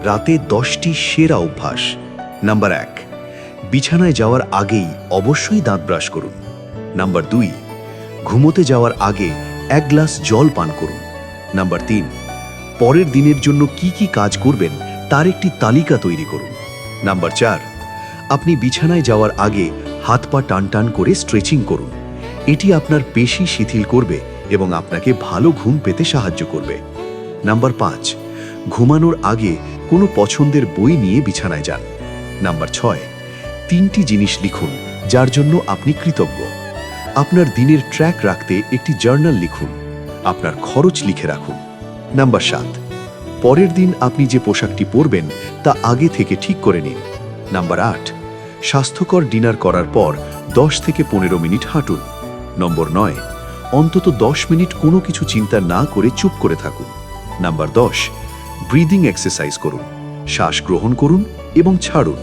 রাতে 10টি সেরা অভ্যাস। নাম্বার 1, বিছানায় যাওয়ার আগেই অবশ্যই দাঁত ব্রাশ করুন। নাম্বার 2, ঘুমোতে যাওয়ার আগে 1 গ্লাস জল পান করুন। নাম্বার 3, পরের দিনের জন্য কি কি কাজ করবেন তার একটি তালিকা তৈরি করুন। নাম্বার 4, আপনি বিছানায় যাওয়ার আগে হাত পা টান করে স্ট্রেচিং করুন। এটি আপনার পেশি শিথিল করবে এবং আপনাকে ভালো ঘুম পেতে সাহায্য করবে। নাম্বার 5, ঘুমানোর আগে কোনো পছন্দের বই নিয়ে বিছানায় যান। নাম্বার 6, 3টি জিনিস লিখুন যার জন্য আপনি কৃতজ্ঞ। আপনার দিনের ট্র্যাক রাখতে একটি জার্নাল লিখুন। আপনার খরচ লিখে রাখুন। নাম্বার 7, পরের দিন আপনি যে পোশাকটি পরবেন তা আগে থেকে ঠিক করে নিন। নাম্বার 8, স্বাস্থ্যকর ডিনার করার পর 10 থেকে 15 মিনিট হাঁটুন। নম্বর 9, অন্তত 10 মিনিট কোনো কিছু চিন্তা না করে চুপ করে থাকুন। নাম্বার 10, ব্রিদিং এক্সারসাইজ করুন। শ্বাস গ্রহণ করুন এবং ছাড়ুন।